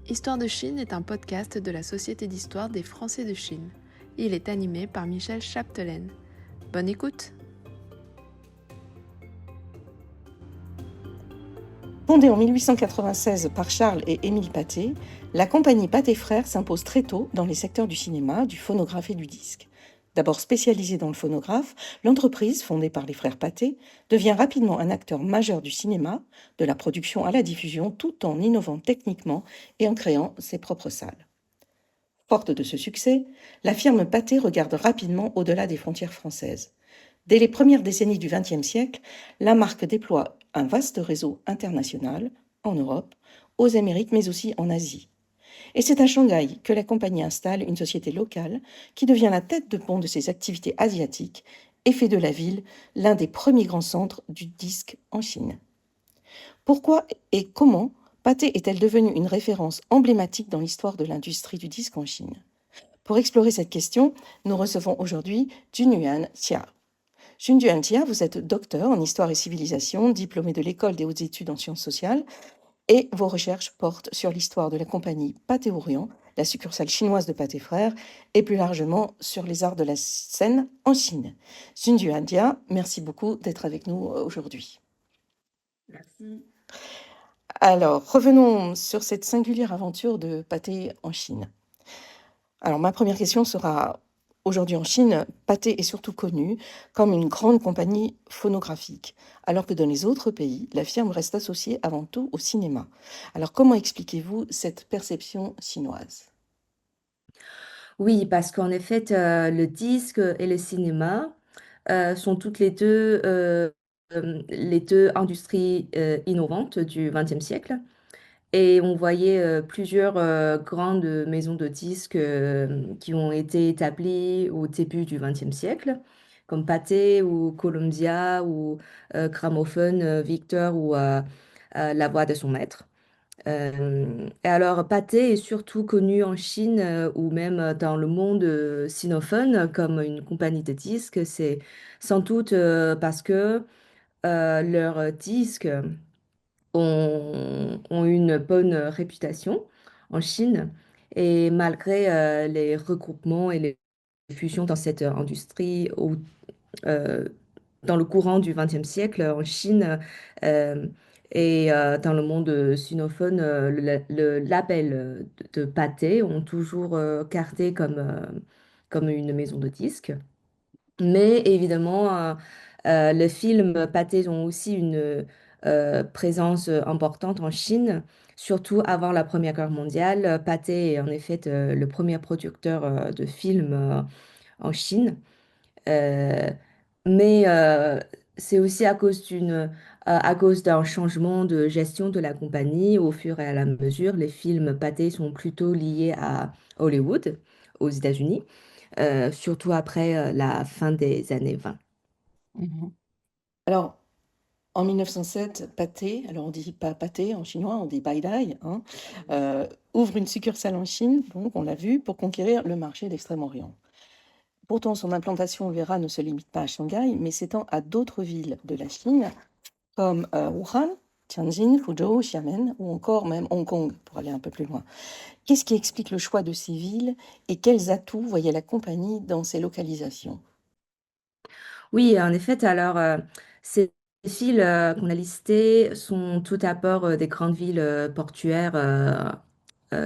Histoire de Chine est un podcast de la Société d'histoire des Français de Chine. Il est animé par Michel Chapdelaine. Bonne écoute! Fondée en 1896 par Charles et Émile Pathé, la compagnie Pathé Frères s'impose très tôt dans les secteurs du cinéma, du phonographe et du disque. D'abord spécialisée dans le phonographe, l'entreprise, fondée par les frères Pathé, devient rapidement un acteur majeur du cinéma, de la production à la diffusion, tout en innovant techniquement et en créant ses propres salles. Forte de ce succès, la firme Pathé regarde rapidement au-delà des frontières françaises. Dès les premières décennies du XXe siècle, la marque déploie un vaste réseau international, en Europe, aux Amériques, mais aussi en Asie. Et c'est à Shanghai que la compagnie installe une société locale qui devient la tête de pont de ses activités asiatiques et fait de la ville l'un des premiers grands centres du disque en Chine. Pourquoi et comment Pathé est-elle devenue une référence emblématique dans l'histoire de l'industrie du disque en Chine? Pour explorer cette question, nous recevons aujourd'hui Junyuan Xia. Junduan Tia, vous êtes docteur en histoire et civilisation, diplômé de l'École des hautes études en sciences sociales, et vos recherches portent sur l'histoire de la compagnie Pathé Orient, la succursale chinoise de Pathé Frères, et plus largement sur les arts de la scène en Chine. Junduan Tia, merci beaucoup d'être avec nous aujourd'hui. Merci. Alors, revenons sur cette singulière aventure de Pathé en Chine. Alors, ma première question sera, aujourd'hui en Chine, Pathé est surtout connue comme une grande compagnie phonographique, alors que dans les autres pays, la firme reste associée avant tout au cinéma. Alors, comment expliquez-vous cette perception chinoise? Oui, parce qu'en effet, le disque et le cinéma sont toutes les deux industries innovantes du XXe siècle. Et on voyait plusieurs grandes maisons de disques qui ont été établies au début du XXe siècle, comme Pathé ou Columbia ou Gramophone Victor ou La Voix de son maître. Et alors, Pathé est surtout connu en Chine ou même dans le monde sinophone comme une compagnie de disques. C'est sans doute parce que leurs disques ont une bonne réputation en Chine. Et malgré les regroupements et les fusions dans cette industrie, euh, dans le courant du XXe siècle en Chine euh, et dans le monde sinophone, le label de Pathé ont toujours gardé comme une maison de disques. Mais évidemment, les films Pathé ont aussi une présence importante en Chine, surtout avant la Première Guerre mondiale. Pathé est en effet le premier producteur de films en Chine. Euh, mais c'est aussi à cause d'un changement de gestion de la compagnie. Au fur et à la mesure, les films Pathé sont plutôt liés à Hollywood, aux États-Unis, surtout après la fin des années 20. Mhm. Alors, en 1907, Pathé, alors on dit pas Pathé en chinois, on dit Baidai, hein, ouvre une succursale en Chine, donc on l'a vu, pour conquérir le marché d'Extrême-Orient. Pourtant, son implantation, on le verra, ne se limite pas à Shanghai, mais s'étend à d'autres villes de la Chine, comme Wuhan, Tianjin, Fuzhou, Xiamen, ou encore même Hong Kong, pour aller un peu plus loin. Qu'est-ce qui explique le choix de ces villes et quels atouts voyait la compagnie dans ces localisations? Oui, en effet, alors ces villes qu'on a listées sont tout d'abord des grandes villes portuaires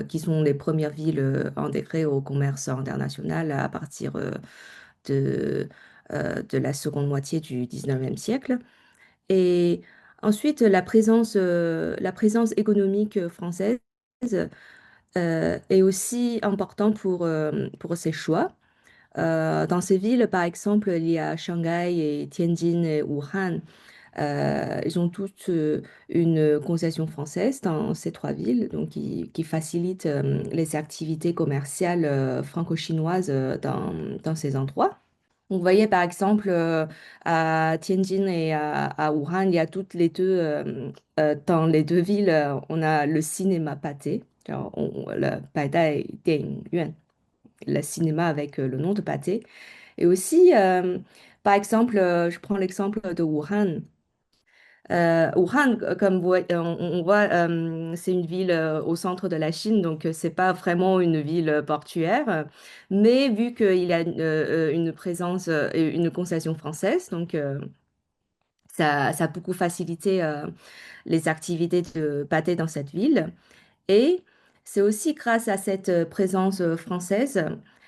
qui sont les premières villes intégrées au commerce international à partir de la seconde moitié du 19e siècle. Et ensuite, la présence économique française est aussi importante pour ces choix. Dans ces villes, par exemple, il y a Shanghai et Tianjin et Wuhan. Ils ont toutes une concession française dans ces trois villes, donc qui facilite les activités commerciales franco-chinoises dans ces endroits. Vous voyez, par exemple, à Tianjin et à Wuhan, il y a toutes les deux, dans les deux villes, on a le cinéma Pathé, genre, le Paidai Dianyuan, le cinéma avec le nom de Pathé. Et aussi, par exemple, je prends l'exemple de Wuhan. Wuhan, comme on voit, c'est une ville au centre de la Chine, donc c'est pas vraiment une ville portuaire. Mais vu qu'il y a une présence, une concession française, donc ça a beaucoup facilité les activités de pâté dans cette ville. Et c'est aussi grâce à cette présence française,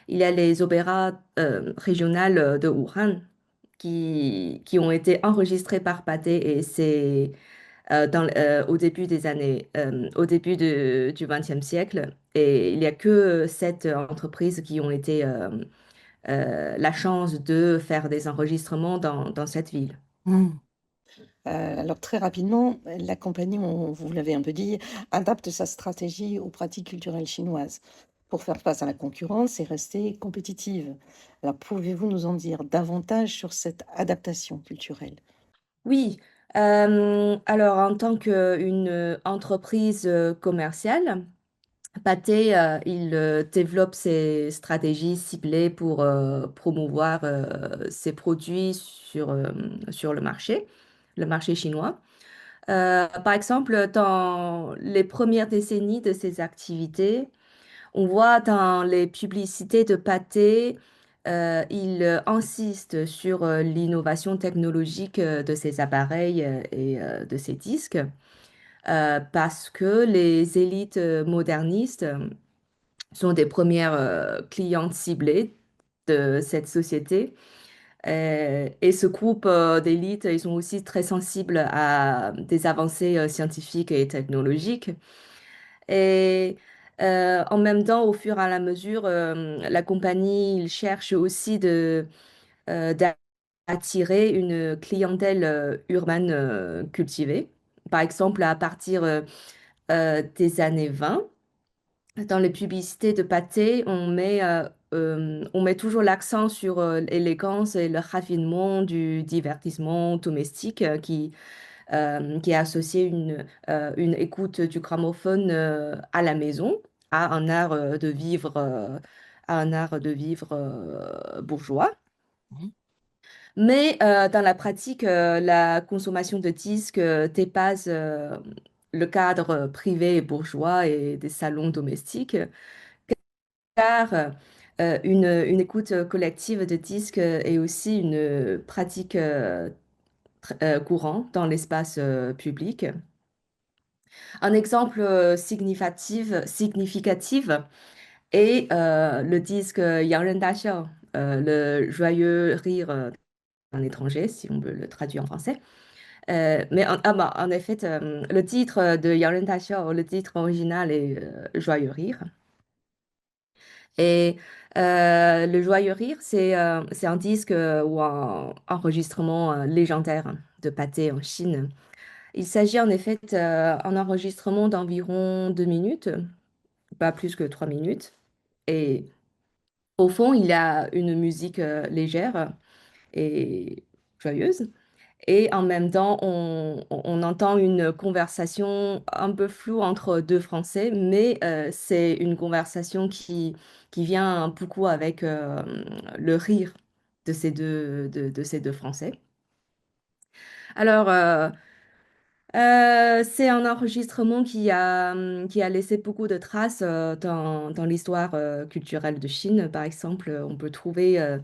il y a les opéras régionales de Wuhan qui ont été enregistrés par Pathé et c'est au début du XXe siècle. Et il n'y a que sept entreprises qui ont été la chance de faire des enregistrements dans cette ville. Hmm. Alors très rapidement, la compagnie, vous l'avez un peu dit, adapte sa stratégie aux pratiques culturelles chinoises pour faire face à la concurrence et rester compétitive. Alors pouvez-vous nous en dire davantage sur cette adaptation culturelle? Oui, alors en tant qu'une entreprise commerciale, Pathé, il développe ses stratégies ciblées pour promouvoir ses produits sur le marché chinois. Par exemple, dans les premières décennies de ses activités, on voit dans les publicités de Pathé, il insiste sur l'innovation technologique de ses appareils et de ses disques, parce que les élites modernistes sont des premières clientes ciblées de cette société. Et ce groupe d'élite, ils sont aussi très sensibles à des avancées scientifiques et technologiques. Et en même temps, au fur et à la mesure, la compagnie il cherche aussi d'attirer une clientèle urbaine cultivée. Par exemple, à partir des années 20, dans les publicités de pâté, on met toujours l'accent sur l'élégance et le raffinement du divertissement domestique qui est associé une écoute du gramophone à la maison, à un art de vivre, bourgeois. Mhm. Mais dans la pratique, la consommation de disques dépasse le cadre privé et bourgeois et des salons domestiques, car une écoute collective de disques est aussi une pratique courante dans l'espace public. Un exemple significatif est le disque Yang Ren Da Xiao, le joyeux rire en étranger, si on veut le traduire en français. En effet, le titre de Yang Ren Da Xiao, le titre original est Joyeux rire. Et le Joyeux rire, c'est un disque ou un enregistrement légendaire de Pathé en Chine. Il s'agit en effet d'un enregistrement d'environ 2 minutes, pas plus que 3 minutes. Et au fond, il y a une musique légère et joyeuse. Et en même temps, on entend une conversation un peu floue entre deux Français, mais c'est une conversation qui vient beaucoup avec le rire de ces deux Français. Alors, c'est un enregistrement qui a laissé beaucoup de traces dans l'histoire culturelle de Chine. Par exemple, on peut trouver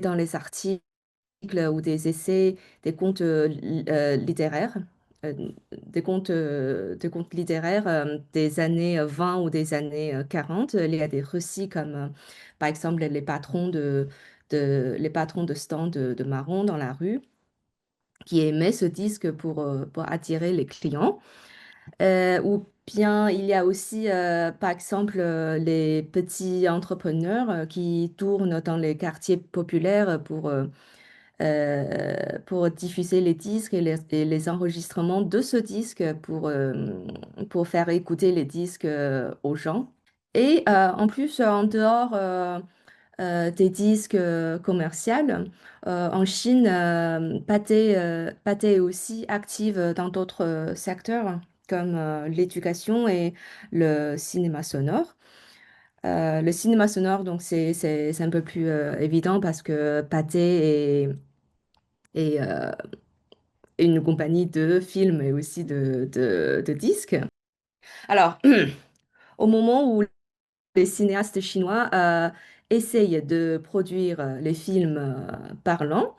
dans les articles ou des essais, des contes littéraires, euh, des contes littéraires des années 20 ou des années 40. Il y a des récits comme, par exemple, les patrons de stands de marron dans la rue qui aimaient ce disque pour attirer les clients. Ou bien il y a aussi, par exemple, les petits entrepreneurs qui tournent dans les quartiers populaires pour diffuser les disques et les enregistrements de ce disque pour faire écouter les disques aux gens. Et en plus, en dehors des disques commerciaux, en Chine, Pathé est aussi active dans d'autres secteurs comme l'éducation et le cinéma sonore. Le cinéma sonore, donc c'est un peu plus évident parce que Pathé est une compagnie de films et aussi de disques. Alors, au moment où les cinéastes chinois essayent de produire les films parlants,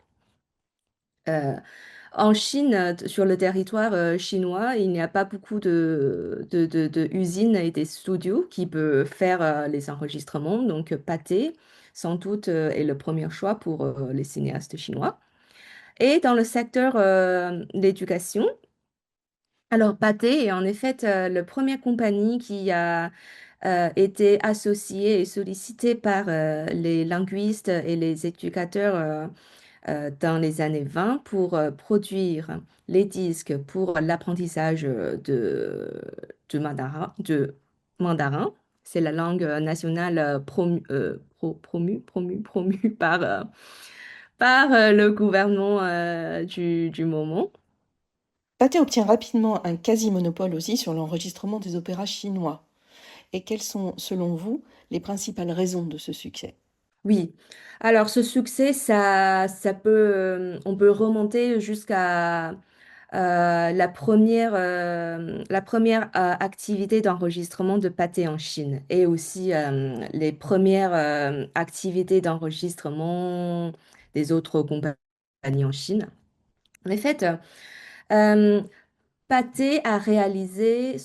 euh, en Chine, sur le territoire chinois, il n'y a pas beaucoup de usines et des studios qui peuvent faire les enregistrements. Donc, Pathé, sans doute, est le premier choix pour les cinéastes chinois. Et dans le secteur de l'éducation, alors Pathé est en effet la première compagnie qui a été associée et sollicitée par les linguistes et les éducateurs dans les années 20 pour produire les disques pour l'apprentissage de mandarin. C'est la langue nationale promue par le gouvernement du moment. Pathé obtient rapidement un quasi-monopole aussi sur l'enregistrement des opéras chinois. Et quelles sont, selon vous, les principales raisons de ce succès? Oui, alors ce succès, ça peut, on peut remonter jusqu'à la première activité d'enregistrement de pâté en Chine et aussi les premières activités d'enregistrement des autres compagnies en Chine. En fait, euh, Pathé a réalisé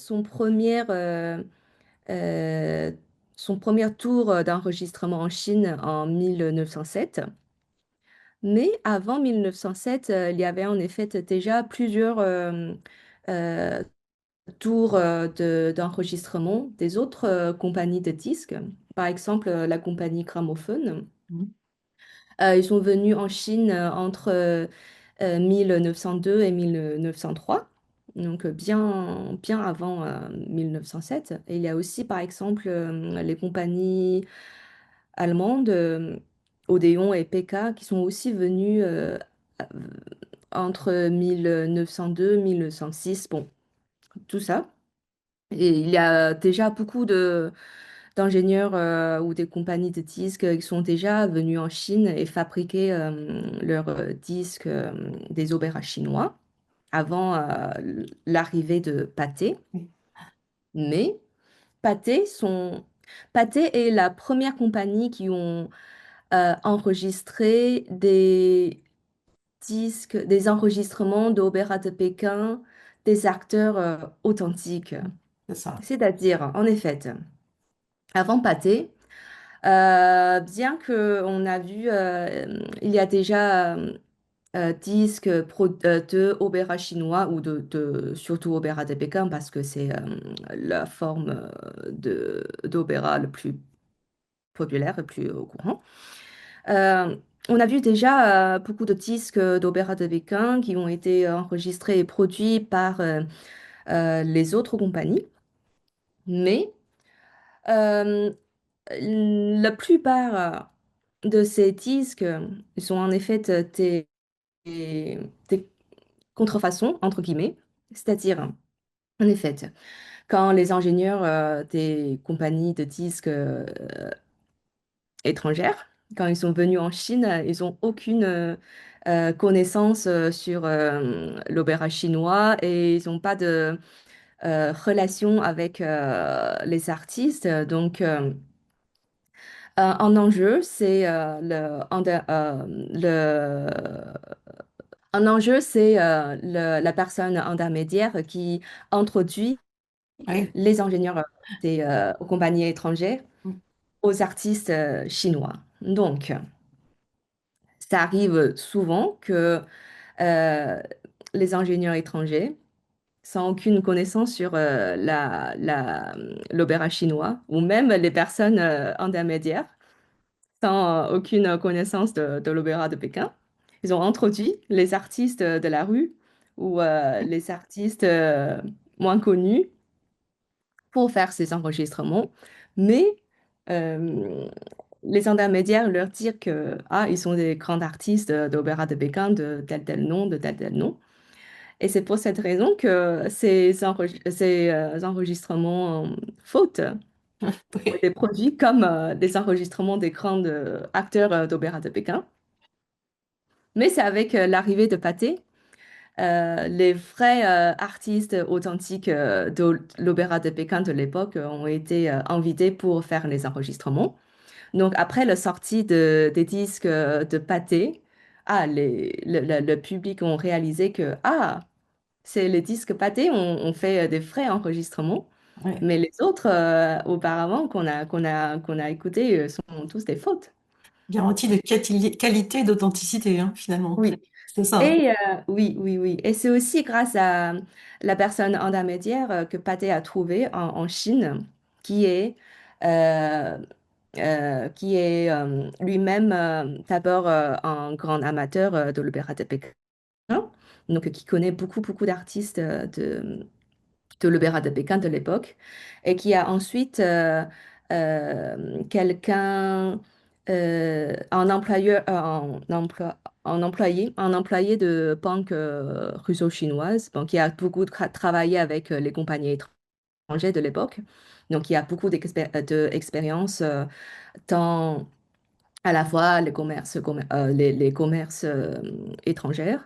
euh, son premier tour d'enregistrement en Chine en 1907. Mais avant 1907, il y avait en effet déjà plusieurs euh, tours d'enregistrement des autres compagnies de disques. Par exemple, la compagnie Gramophone. Mhm. Ils sont venus en Chine entre 1902 et 1903, donc bien avant 1907. Et il y a aussi, par exemple, les compagnies allemandes, Odéon et PK, qui sont aussi venus entre 1902 et 1906. Bon, tout ça. Et il y a déjà beaucoup d'ingénieurs ou des compagnies de disques qui sont déjà venus en Chine et fabriquer leurs disques des opéras chinois avant l'arrivée de Pathé. Mais Pathé, Pathé est la première compagnie qui ont enregistré des disques, des enregistrements d'opéra de Pékin, des acteurs authentiques. C'est ça. C'est-à-dire, en effet, avant Pathé, bien que on a vu, il y a déjà disques de opéra chinois ou surtout opéra de Pékin parce que c'est la forme d'opéra le plus populaire, le plus au courant. Euh, on a vu déjà beaucoup de disques d'opéra de Pékin qui ont été enregistrés et produits par les autres compagnies, mais euh, la plupart de ces disques sont en effet des contrefaçons, entre guillemets, c'est-à-dire, en effet, quand les ingénieurs des compagnies de disques étrangères, quand ils sont venus en Chine, ils n'ont aucune connaissance sur l'opéra chinois et ils n'ont pas de relation avec les artistes. Donc, un enjeu, c'est un enjeu, c'est la personne intermédiaire qui introduit Oui. les ingénieurs des compagnies étrangères aux artistes chinois. Donc, ça arrive souvent que euh, les ingénieurs étrangers, sans aucune connaissance sur l'opéra chinois, ou même les personnes intermédiaires, sans aucune connaissance de l'opéra de Pékin, ils ont introduit les artistes de la rue ou les artistes moins connus pour faire ces enregistrements, mais euh, les intermédiaires leur disent que ils sont des grands artistes d'opéra de Pékin de tel nom, de tel nom. Et c'est pour cette raison que ces enregistrements fautes ont Oui. été produits comme des enregistrements des grands acteurs d'opéra de Pékin. Mais c'est avec l'arrivée de Pathé les vrais artistes authentiques de l'Opéra de Pékin de l'époque ont été invités pour faire les enregistrements. Donc, après la sortie des disques de Pathé, le public ont réalisé que c'est les disques Pathé, on fait des vrais enregistrements, Ouais. mais les autres, auparavant, qu'on a écoutés, sont tous des fautes. Garantie de qualité et d'authenticité, hein, finalement. Oui. C'est ça, hein. Et oui, oui, oui. Et c'est aussi grâce à la personne intermédiaire que Pathé a trouvé en Chine, qui est, euh, lui-même d'abord un grand amateur de l'opéra de Pékin, donc qui connaît beaucoup, beaucoup d'artistes de l'Opéra de Pékin de l'époque, et qui a ensuite un employé de banque russo-chinoise, bon, qui a beaucoup travaillé avec les compagnies étrangères de l'époque. Donc, il y a beaucoup d'expérience tant à la fois les commerces étrangers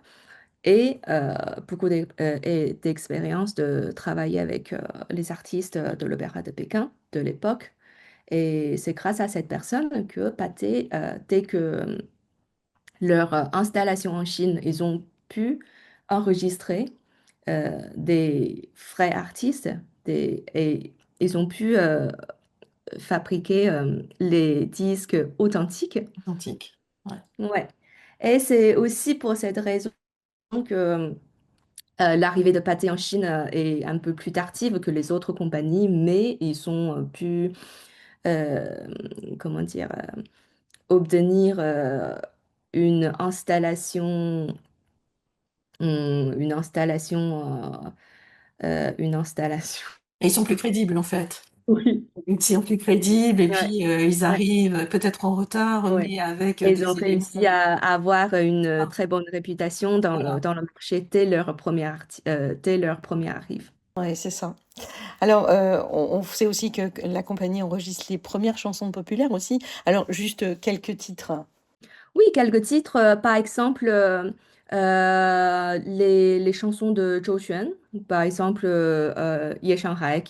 et et d'expérience de travailler avec les artistes de l'Opéra de Pékin de l'époque. Et c'est grâce à cette personne que Pathé, dès que leur installation en Chine, ils ont pu enregistrer des vrais artistes et ils ont pu fabriquer les disques authentiques. Authentique. Ouais. Ouais. Et c'est aussi pour cette raison que l'arrivée de Pathé en Chine est un peu plus tardive que les autres compagnies, mais ils ont pu, euh, comment dire, obtenir une installation, une installation, une installation. Et ils sont plus crédibles, en fait. Oui. Ils sont plus crédibles et Ouais, puis ils ouais, arrivent peut-être en retard, ouais. mais avec Et ils ont des réussi éléments. à avoir une Ah, très bonne réputation voilà. dans le marché dès dès leur première arrivée. Ouais, c'est ça. Alors, on sait aussi que la compagnie enregistre les premières chansons populaires aussi. Alors, juste quelques titres. Oui, quelques titres, par exemple, les chansons de Zhou Xuan, par exemple, Ye Shanghai,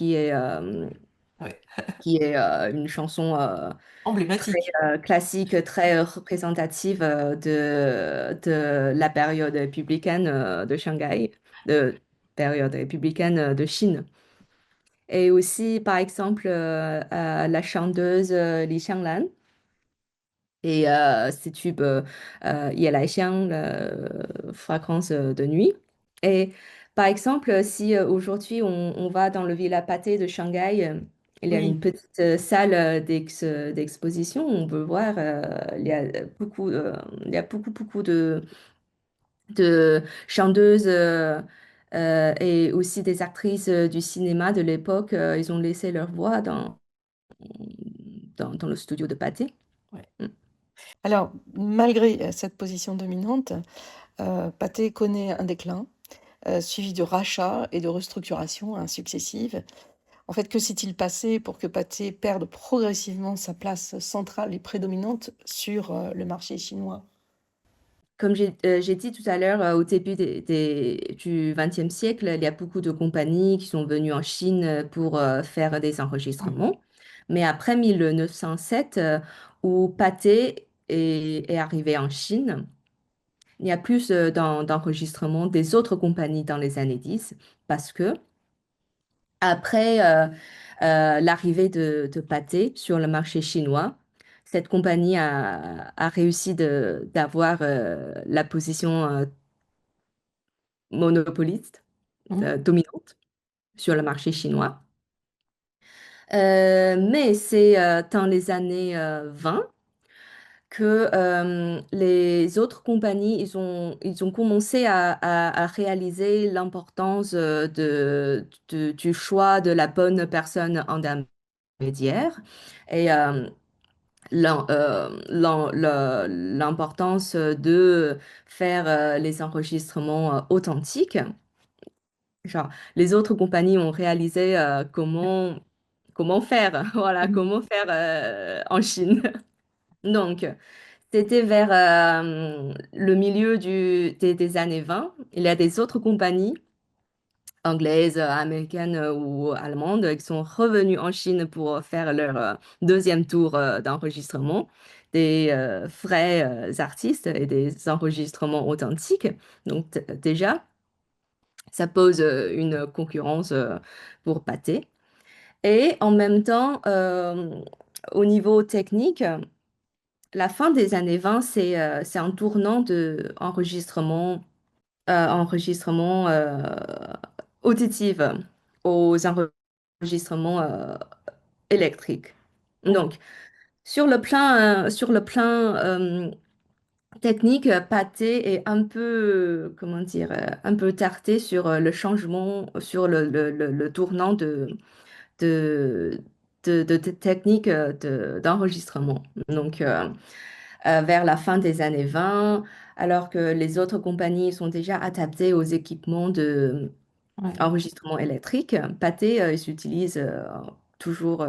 Ouais. qui est une chanson très Emblématique. classique, très représentative de la période républicaine de Shanghai, de période républicaine de Chine. Et aussi, par exemple, la chanteuse Li Xianglan. Et ces tubes, il y a la Xiang, fragrance de nuit. Et par exemple, si aujourd'hui on va dans le Villa Pathé de Shanghai, il y a une Oui. petite salle d'exposition, on peut voir, il y a beaucoup, beaucoup de chanteuses et aussi des actrices du cinéma de l'époque. Ils ont laissé leur voix dans le studio de Pathé. Ouais. Mm. Alors, malgré cette position dominante, Pathé connaît un déclin, suivi de rachats et de restructurations successives. En fait, que s'est-il passé pour que Pathé perde progressivement sa place centrale et prédominante sur le marché chinois? Comme j'ai dit tout à l'heure, au début du XXe siècle, il y a beaucoup de compagnies qui sont venues en Chine pour faire des enregistrements. Mais après 1907, où Pathé est arrivé en Chine, il y a plus d'enregistrements des autres compagnies dans les années 10 parce que après l'arrivée de Pathé sur le marché chinois, cette compagnie a réussi d'avoir la position monopoliste, Mhm. dominante sur le marché chinois. Mais c'est dans les années 20 que les autres compagnies, ils ont commencé à réaliser l'importance du choix de la bonne personne intermédiaire et l'importance de faire les enregistrements authentiques. Genre, les autres compagnies ont réalisé comment faire, voilà, Mhm. comment faire en Chine. Donc, C'était vers le milieu des années 20. Il y a des autres compagnies anglaises, américaines ou allemandes qui sont revenues en Chine pour faire leur deuxième tour d'enregistrement des vrais artistes et des enregistrements authentiques. Donc déjà, ça pose une concurrence pour Pathé. Et en même temps, au niveau technique, la fin des années 20, c'est un tournant de enregistrement auditif aux enregistrements électriques. Ouais. Donc, sur le plan technique, Pathé est un peu, comment dire, un peu tardé sur le changement, sur le tournant de, de techniques d'enregistrement. Donc, vers la fin des années 20, alors que les autres compagnies sont déjà adaptées aux équipements de Ouais. enregistrement électrique, Pathé, ils s'utilisent toujours,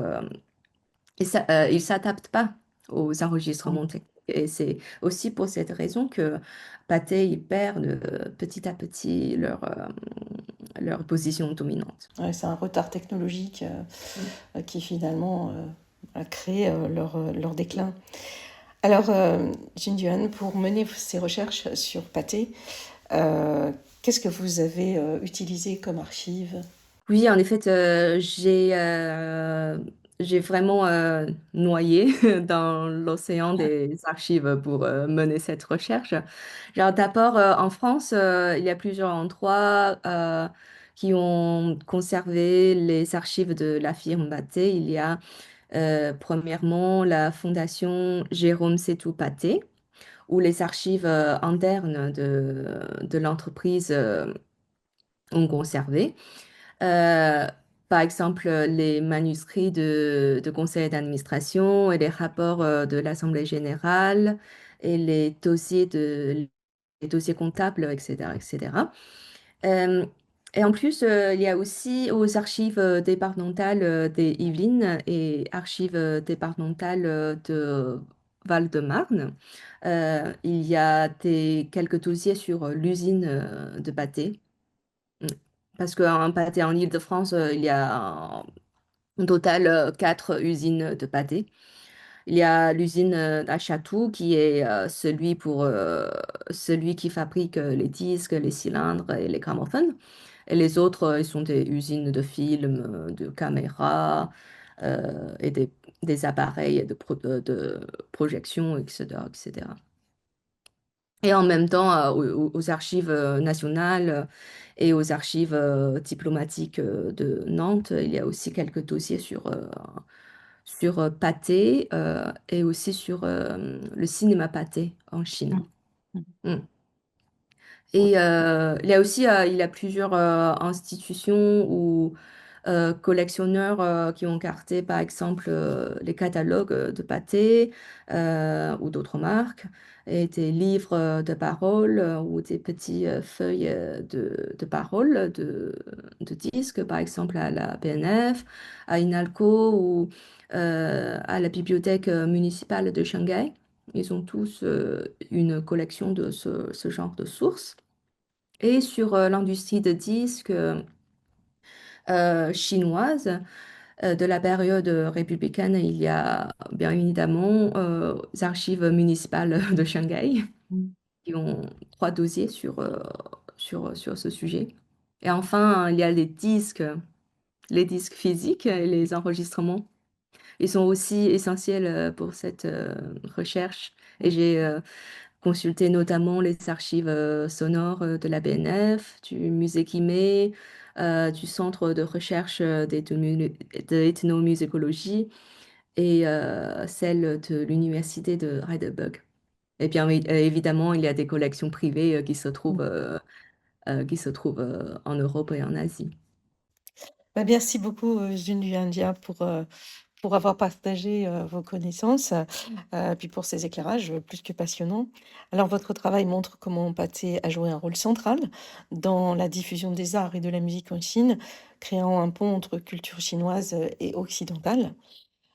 ils s'adaptent pas aux Ouais. enregistrements techniques. Et c'est aussi pour cette raison que Pathé, ils perdent petit à petit leur position dominante. Ouais, c'est un retard technologique qui finalement a créé leur déclin. Alors, Jin Yuan, pour mener ces recherches sur Pathé, qu'est-ce que vous avez utilisé comme archives? Oui, en effet, j'ai vraiment noyé dans l'océan des archives pour mener cette recherche. Genre, d'abord, en France, il y a plusieurs endroits qui ont conservé les archives de la firme Pathé. Il y a premièrement la fondation Jérôme Sétou Pathé, où les archives internes de l'entreprise ont conservé. Euh, Par exemple, les manuscrits de conseil d'administration et les rapports de l'Assemblée générale et les dossiers comptables, etc., etc. Euh, et en plus, il y a aussi aux archives départementales des Yvelines et archives départementales de Val-de-Marne. Il y a quelques dossiers sur l'usine de pâté. Mm. Parce qu'un pâté en Île-de-France, il y a en total 4 usines de pâté. Il y a l'usine à Chatou qui est celui qui fabrique les disques, les cylindres et les gramophones. Et les autres, ils sont des usines de films, de caméras et des appareils de projection, etc., etc. Et en même temps, aux archives nationales et aux archives diplomatiques de Nantes, il y a aussi quelques dossiers sur Pathé et aussi sur le cinéma Pathé en Chine. Mm. Mm. Mm. Et il y a plusieurs institutions ou collectionneurs qui ont gardé, par exemple, les catalogues de Pathé ou d'autres marques, et des livres de parole ou des petites feuilles de parole de disques, par exemple à la BNF, à INALCO ou à la bibliothèque municipale de Shanghai. Ils ont tous une collection de ce genre de sources. Et sur l'industrie de disques chinoise de la période républicaine, il y a bien évidemment les archives municipales de Shanghai Mm. qui ont 3 dossiers sur ce sujet. Et enfin, il y a les disques physiques et les enregistrements. Ils sont aussi essentiels pour cette recherche. Et j'ai consulter notamment les archives sonores de la BNF, du musée Guimet, du Centre de recherche d'ethnomusicologie et celle de l'Université de Heidelberg. Et bien oui, évidemment, il y a des collections privées qui se trouvent en Europe et en Asie. Bah, merci beaucoup, Jin Yuan, pour avoir partagé vos connaissances, puis pour ces éclairages plus que passionnants. Alors, votre travail montre comment Pathé a joué un rôle central dans la diffusion des arts et de la musique en Chine, créant un pont entre culture chinoise et occidentale.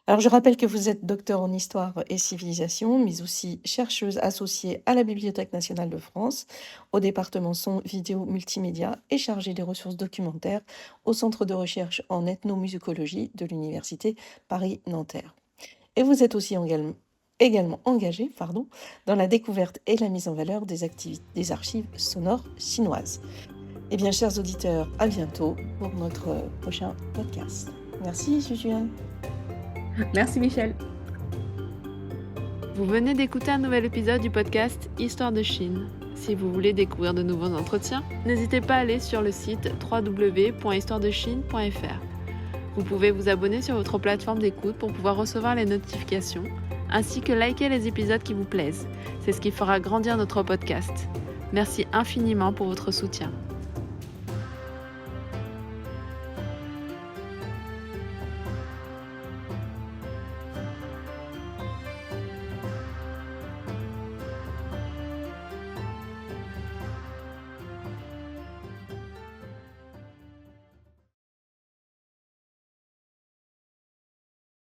Alors, je rappelle que vous êtes docteur en histoire et civilisation, mais aussi chercheuse associée à la Bibliothèque nationale de France, au département son, vidéo, multimédia et chargée des ressources documentaires au Centre de recherche en ethnomusicologie de l'Université Paris-Nanterre. Et vous êtes aussi également engagée dans la découverte et la mise en valeur des archives sonores chinoises. Eh bien, chers auditeurs, à bientôt pour notre prochain podcast. Merci, Julien. Merci Michel. Vous venez d'écouter un nouvel épisode du podcast Histoire de Chine. Si vous voulez découvrir de nouveaux entretiens, n'hésitez pas à aller sur le site www.histoiredechine.fr. Vous pouvez vous abonner sur votre plateforme d'écoute pour pouvoir recevoir les notifications, ainsi que liker les épisodes qui vous plaisent. C'est ce qui fera grandir notre podcast. Merci infiniment pour votre soutien.